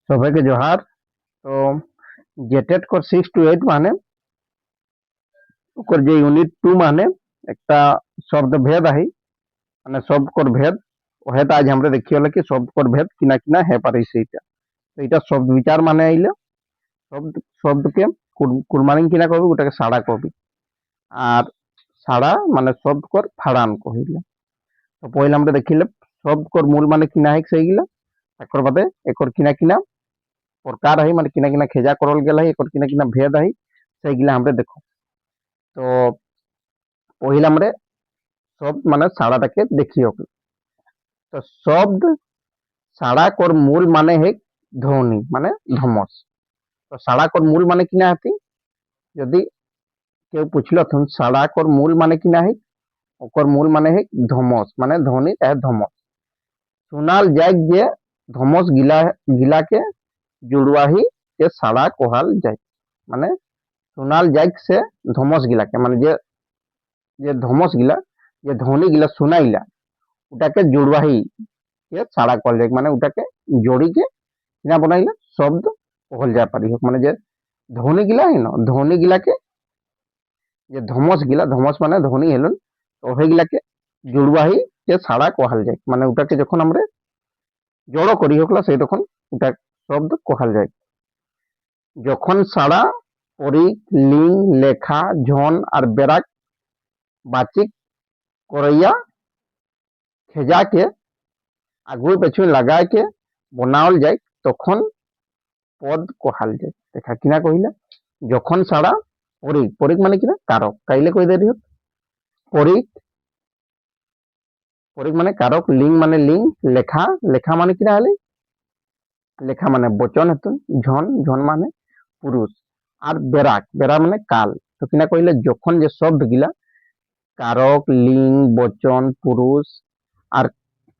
সবাইকে জোহার। তো জেটেড core 6 to 8 মানে ওকর যে ইউনিট 2 মানে একটা শব্দ ভেদ আহি মানে শব্দ কোর ভেদ ওহেতা আজ আমরা দেখি হলে কি শব্দ কোর ভেদ কিনা কিনা হে পারে সেইটা। তো এটা শব্দ বিচার মানে আইলে শব্দ শব্দকে কুরমানিং কিনা করবি ওটাকে সাড়া করবি। আর সাড়া মানে শব্দ কর ফাড়ান কহিলে। তো পহিলে আমরা দেখিলে শব্দ কর মূল মানে কিনা হেক সেইগুলা একর বাদে একর কিনা কিনা প্রকার আহি মানে কিনা কিনা খেজা করল গেল আহি একর কিনা কিনা ভেদ আহি সেইগুলা আমরা দেখো। তো পহিলা আমরা শব্দ মানে সাড়াটাকে দেখি হোক। তো শব্দ সাড়া কর মূল মানে है ধ্বনি মানে ধমস। তো সাড়া কর মূল মানে কিনা হাতি যদি কেউ পুছল তুন সাড়া কর মূল মানে কিনা है ওকর মূল মানে है ধমস মানে ধ্বনি চাहे ধমস। सुनाल जाए जे ধমস গিলা গিলাকে जुड़वाही के साड़ा कोहाल जाए মানে सुनाल जाए से ধমস গিলাকে মানে যে যে ধমস গিলা যে ধ্বনি গিলা শুনাইলা ওটাকে जुड़वाही के साड़ा कहल जाए মানে ওটাকে जोड़ी के কিনা বনাইলে শব্দ कहल जा पारी হোক মানে যে ধ্বনি গিলা है ना ধ্বনি গিলাকে যে ধমস মানে ধ্বনি হেলুন তো হেগিলাকে जुड़वाही के साड़ा कहल जाए মানে ওটাকে যখন আমরা জড়ো করি হোকলা সেই তখন ওটা শব্দ कहल যায়। যখন সাড়া পরিক লিং লেখা ঝন আর বেরাক বাচিক করইয়া খেজাকে আগুই পেছু লাগাইকে বনাওল যায় তখন পদ কহাল যায়। দেখা কিনা কহিলা যখন সাড়া পরিক পরিক মানে কিনা কারক কাইলে কই দেরি হোক পরিক পরিক মানে কারক লিং মানে লিং লেখা লেখা মানে কিনা হলে লেখা মানে বচন হেতুন ঝন ঝন মানে পুরুষ আর বেরাক বেরা মানে কাল। তো কিনা কহিলে যখন যে শব্দ গিলা কারক লিং বচন পুরুষ আর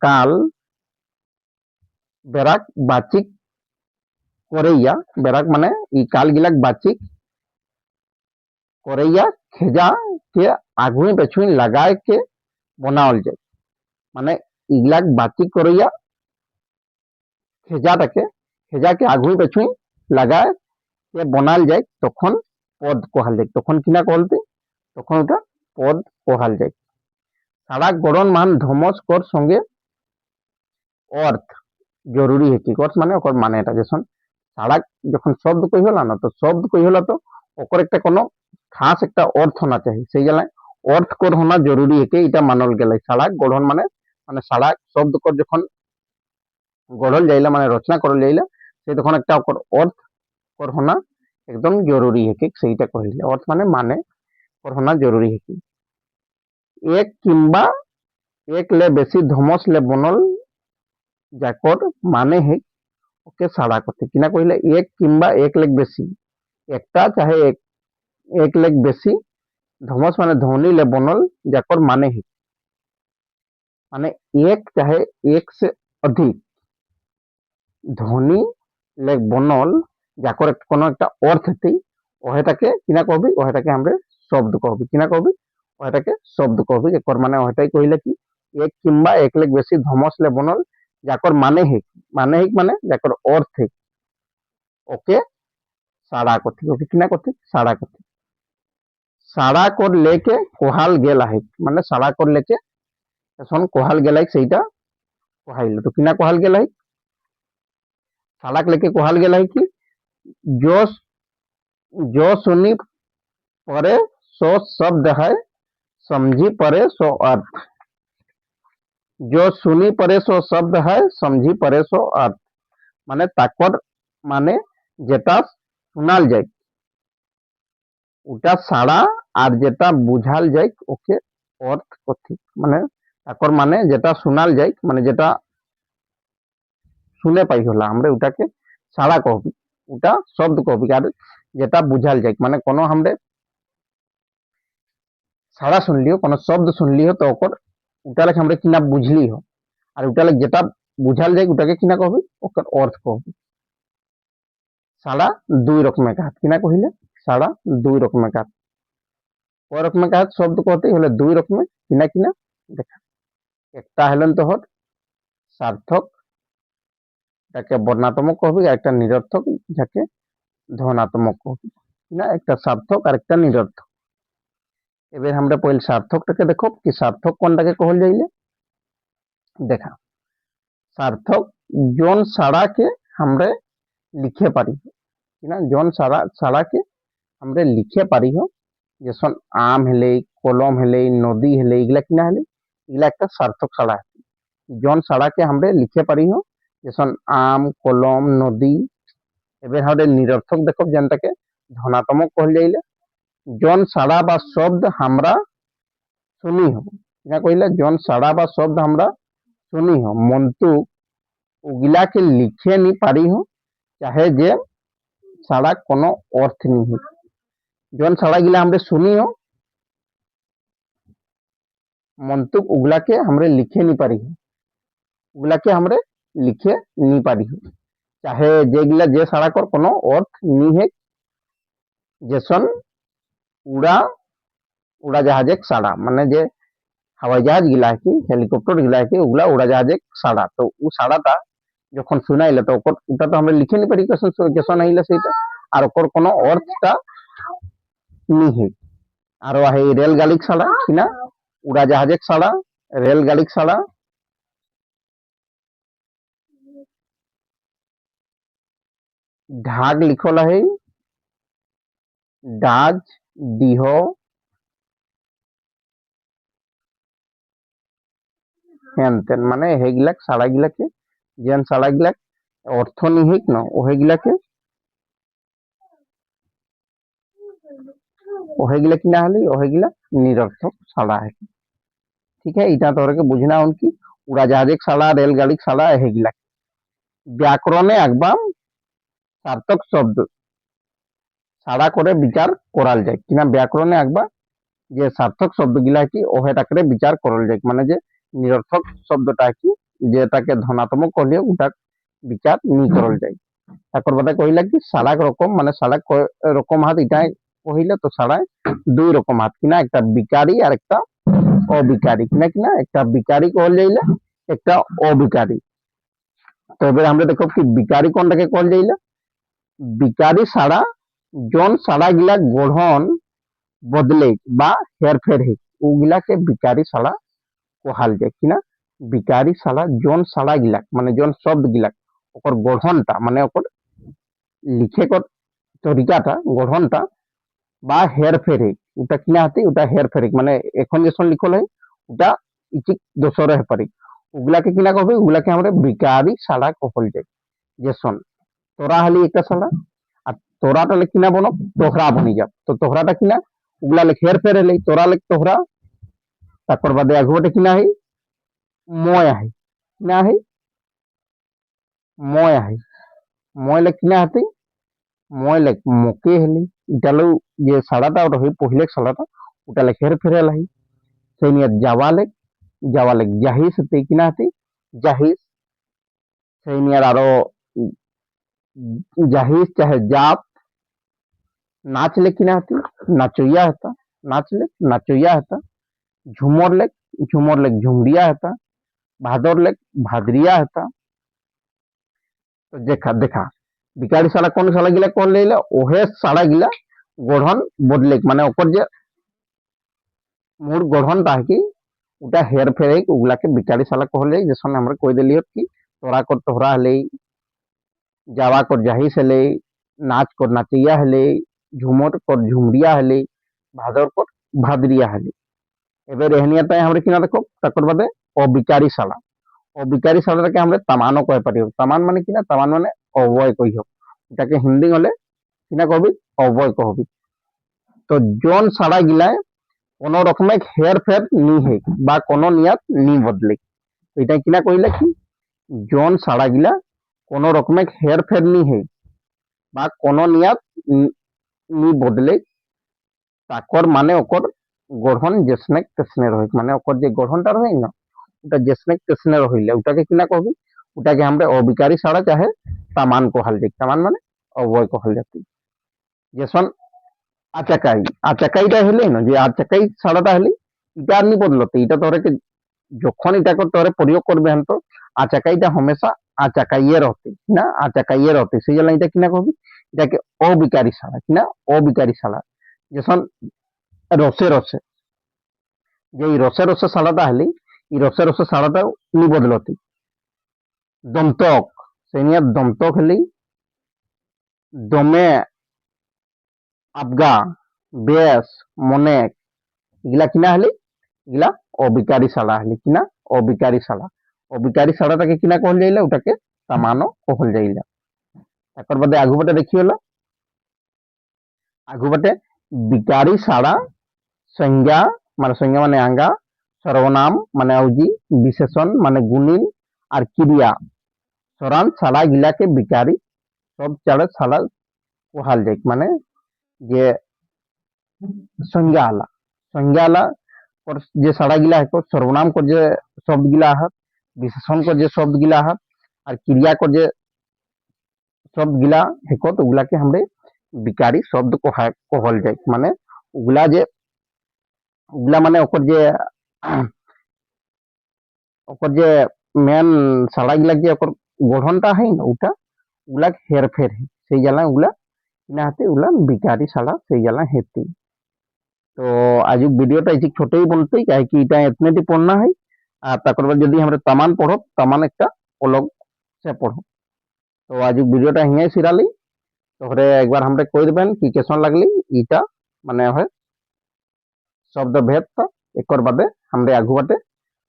কাল বেরাক বাচিক করইয়া বেরাক মানে ই কাল গিলাক বাচিক করইয়া খেজা के আগুই পেছুই লাগায় के বনাওল যায় মানে ইগলাক বাচিক করইয়া খেজাটাকে খেজাকে আগুই পেছুই লাগায় के বনাল যায় তখন পদ কহাল যায়। তখন কিনা কলতে তখন ওটা পদ কহাল যায়। সাড়া গড়ন মান ধমস কর সঙ্গে अर्थ जरूरी है कि अर्थ माने ओकर माने এটা যখন সাড়া যখন শব্দ কই হলা না তো শব্দ কই হলা তো ওकर একটা কোনো খাস একটা অর্থ না চাই সেই জায়গায় অর্থ কর হোনা জরুরি है कि এটা মানল গেলাই সাড়া গড়ন মানে মানে সাড়া শব্দ কর যখন গড়ল যাইলা মানে রচনা করল যাইলা সেই তখন একটা ওकर অর্থ কর হোনা একদম জরুরি है कि সেইটা কইলে অর্থ মানে কর হোনা জরুরি है कि এক কিংবা এক লে বেশি ধমস লে বনল যাকর মানে है ওকে সাড়া করতে কিনা কইলে এক কিংবা এক লেখ বেশি একটা চাहे এক লেখ বেশি ধমস মানে ধ্বনি ले बनल যাকর মানে है মানে एक चाहे एक से अधिक ধ্বনি ले बनल যাকর কোনো একটা অর্থ হেতি ওহেটাকে কিনা কবি ওহেটাকে আমরা শব্দ কবি কিনা কবি ওহেটাকে শব্দ কবি একর মানে ওহেটাই কইলে কি এক কিংবা এক লেখ বেশি ধমস ले बनल যাকর মানে है মানে যাকর অর্থ है ওকে साड़ा करती ओके किना करती साड़ा करती साड़ा कर लेके कोहाल गेला है মানে साड़ा कर लेके এখন কোহাল গেলাই সেইটা কোহাইল তো কিনা কোহাল গেলাই সাড়াক लेके कोहाल गेला है कि जो जो सुनी परे सो शब्द है समझी परे सो अर्थ जो सुनी परे सो शब्द है समझी परे सो अर्थ মানে তাকর মানে যেটা শোনাল যায় ওটা সাড়া আর যেটা বুঝাল যায় ওকে অর্থ কথি মানে তাকর মানে যেটা শোনাল যায় মানে যেটা শুনে পাই হলা আমরা ওটাকে সাড়া কহবি ওটা শব্দ কহবি আর যেটা বুঝাল যায় মানে কোনো আমরা সাড়া শুনলিও কোনো শব্দ শুনলিও তো ওকর ওটা লেগে আমরা কিনা বুঝলি हो আর ওটা লেগে যেটা বুঝাল যায় ওটাকে কিনা কহবি ওকর অর্থ কহবি। সাড়া দুই রকমের কাজ কিনা কহিলে সাড়া দুই রকমের কাজ কয় রকমের কাজ শব্দ কহতে হলে দুই রকমের কিনা কিনা দেখা একটা হলেন তোহর সার্থক যাকে বর্ণাত্মক কহবি আর একটা নিরর্থক যাকে ধনাত্মক কহবি না একটা সার্থক আর একটা নিরর্থক। এবার আমরা পইল সার্থকটাকে দেখো কি সার্থক কোনটাকে কহল যাইলে দেখা সার্থক জন ছাড়াকে আমরা লিখে পারি না জন ছাড়াকে আমরা লিখে পারি যেসন আম হেলে কলম হেলে নদী হেলে এগুলা কিনা হেলে এগুলা একটা সার্থক ছাড়া জন ছাড়াকে আমরা লিখে পারি যেসন আম কলম নদী। এবার আমাদের নিরর্থক দেখো যেটাকে ধনাত্মক কহল যাইলে জন ছাড়া বা শব্দ আমরা শুনি না কইলে জন ছাড়া বা শব্দ আমরা শুনি মন্তু ওগুলাকে লিখে নি পারি চাহে যে ছাড়া কোনো অর্থ নেই জন ছাড়া গিলা আমরা শুনি মন্তু ওগুলাকে আমরা লিখে নি পারি ওগুলাকে আমরা লিখে নি পারি চাহে যেগুলা যে ছাড়া কর কোনো অর্থ নি है যেসন উড়াজাহাজ এক সাড়া মানে যে হাওয়াই জাহাজ গিলা কি হেলিকপ্টার গিলা কি ওগুলা উড়াজাহাজ এক সাড়া তো ও সাড়াটা যখন শুনাইলে তো ওটা তো আমরা লিখে নি পারি কেসন আইলে সেইটা আর ওকর কোনো অর্থটা নি है আর है रेलगाड़ी साड़ा किना उड़ाजहाज साड़ा रेलगाड़ी साड़ा ढाक लिखल है डाज डीह हेनतेन माने हेगिलाक साड़ा गिलाके जेन साड़ा गिलाक अर्थ निहिक न ओहेगिलाके ओहेगिला किना हली ओहेगिला निरर्थक साड़ा है। ठीक है इटा तोरे के बुझना उनकी उड़ाजहाज साड़ा रेलगाड़ी साड़ा हेगिला व्याकरणे एकदम सार्थक शब्द साड़ा करे विचार कराल जाए किना व्याकरणे একবার যে সার্থক শব্দগুলা কি ওহেটাকে বিচার করল যায় মানে যে নিরর্থক শব্দটা কি যেটাকে ধনাত্মক করলে ওটা বিচার নি করল যায় তারপর বাদে কইলা কি সাড়াক রকম মানে সাড়াক রকম হাত এটাই কইলে তো সাড়ায় দুই রকম হাত কিনা একটা বিকারী আর একটা অবিকারী কিনা কিনা একটা বিকারী কহল যাইলে একটা অবিকারী। তো এবার আমরা দেখো কি বিকারী কোনটাকে কহল যাইলে বিকারী সাড়া জন সাড়া গিলা গঠন বদলে বা হেরফের হে ওগুলাকে বিকারী সাড়া কোহাল যায় কিনা বিকারী সাড়া জন সাড়া গিলা মানে জন শব্দ গিলা ওকর গঠনটা মানে ওকর লিখে কর তরিকাটা গঠনটা বা হেরফের হে ওটা কিনা হাতে ওটা হেরফের মানে এখন যেসন লিখল হয় ওটা ইচিক দোষরে হে পারি ওগুলাকে কিনা কবে ওগুলাকে আমরা বিকারী সাড়া কহল যায় যেসন তোরা হলি একটা সাড়া আর তোরাটা কিনা বনো তোহরা বনি যা তো তোহরাটা কিনা ওগুলা লেখ হেরফের হলে তোরা লেখ তোহরা তারপর বাদে আগুটা কিনা হয় ময় আহে কিনা আহে ময় আহে ময় লেখ কিনা হাতে ময় লেখ মকে হলে ইটালো যে সাড়াটা ওটা হয় পহিলে সাড়াটা ওটা লেখ হেরফের হলাই সেই নিয়ে যাওয়া লেখ জাহিস হতে কিনা হাতে জাহিস সেই নিয়ে আরো জাহিস চাহে জাপ नाच ले किना हती नाचोया हता नाच ले नाचोया हता झूमर लेक झुमरिया हता भादर लेक भादरिया हता। तो देखा देखा बिकारी साला कौन साला गिला कौन ले ओहे साला गिला गठन बदले माने ओकर जे मूल गठन ता कि उटा हेर फेर उगलाके बिकारी साला कहले जैसन हमरा कह दिलियो कि तोरा कर तोहरा हले जावा कर जाहिस हले नाच कर नाचिया हले झुमर कर झुमरिया हले भादर कर भादरिया हले এবার এহনিয়াটাই আমরা কিনা দেখো তারপর বাদে অবিকারী শালা অবিকারী শালাটাকে আমরা তামানো কয় পারি তামান মানে কিনা তামান মানে অবয় কই হোক এটাকে হিন্দি হলে কিনা কবি অবয় কহবি। তো জন শালা গিলায় কোনো রকমে হের ফের নি হে বা কোনো নিয়াত নি বদলে এটা কিনা কইলে কি জন শালা গিলা কোনো রকমে হের ফের নি হে বা কোনো নিয়াত নি বদলে তাকর মানে ওকর গঠন যেসনে তেসনে রহে মানে ওকর যে গঠনটা রহে না ওটা যেসনে তেসনে রহিলে ওটাকে কিনা কহবি ওটাকে আমরা অবিকারী ছাড়া চাহে তামান কোহাল যাই তামান মানে অবয় কোহাল যাতি যেসন আচাকাই আচাকাইটা হলে না যে আচাকাই ছাড়াটা হলে এটা আর নি বদলতে এটা তোরে যখন এটা তোরে প্রয়োগ করবে হন তো আচাকাইটা হমেশা আচাকাইয়ে रहती না আচাকাইয়ে रहती সেই জন্য এটা কিনা কবি এটাকে অবিকারী শালা কিনা অবিকারী শালা যেসন রসে রসে যে এই রসে রসে শালাটা হলি এই রসে রসে শালাটা নি বদলতি দন্তক সেই নিয়ে দন্তক হলি দমে আবগা বেশ মনেক এগুলা কিনা হলি এগুলা অবিকারী শালা হলি কিনা অবিকারী শালাটাকে কিনা কহল যাইলে ওটাকে সামানো কহল যাইলে তারপর বাদে আগু বাটে দেখি হলো আগু বাটে বিকারী শালা সংজ্ঞা মানে আঙ্গা সর্বনাম মানে আউজি বিশেষণ মানে গুণিন আর ক্রিয়া সরান শালা গিলাকে বিকারী সব চাড়ে শালা কোহাল যায় মানে যে संज्ञा और जे साड़ा गिला है सर्वनाम को जे शब्द गिला है विशेषण को जे शब्द गिला है और क्रिया को जे शब्द गिला है तो उगला के हमरे विकारी शब्द को कहल जाए माने उगला माने ओकर जे मेन साड़ा गिला जे ओकर गठनटा है ना उटा उगला हेरफेर है সেই জ্বালা উগলা কিনা হাতে উগলা বিকারি সাড়া সেই জ্বালা হেতি তো आज ভিডিওটা এই ছোটই বলতেই কাहे कि এটা इतने पढ़ना है আর তারপর যদি আমরা তামান পড়ো তামান একটা অলগ সে পড়ো তো आज ভিডিওটা হিয়াই সিরালি তোরে একবার আমরা কই দেবেন কি কেসন লাগলি ইটা মানে হয় শব্দ ভেদটা একর বাদে আমরা আগু বাটে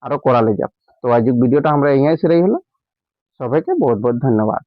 আরো করালে যাব তো आज ভিডিওটা আমরা হিয়াই সিরাই হলো সবাইকে বহুত বহুত ধন্যবাদ।